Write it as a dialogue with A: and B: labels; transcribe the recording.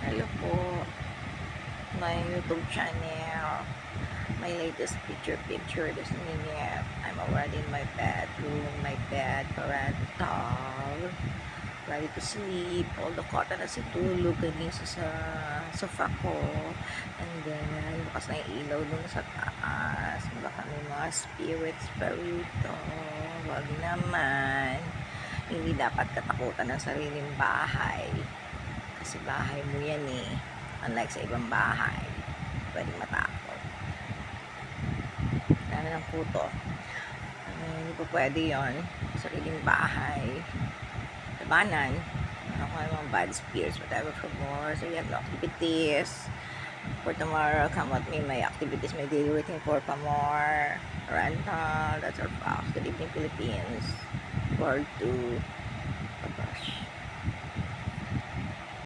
A: Hello po, my YouTube channel. My latest picture this minute. I'm already in my bedroom, my bed, parental. Ready to sleep. All the cotton na si tulog. Galing sa sofa ko. And then, bukas na yung ilaw dun sa taas. Baka may mga spirits pa rito. Wag naman. Hindi dapat katakutan ng sariling bahay. Kasi bahay mo yan eh. Unlike sa ibang bahay. Pwedeng matakot. Lalo ng puto. Hindi po pwede yon. Sariling bahay. Labanan. Ako yung mga bad spirits, whatever for more. So we have no activities. For tomorrow, come with me. My activities, my daily routine for pa more. Rental. That's our box. Good evening, Philippines. World 2.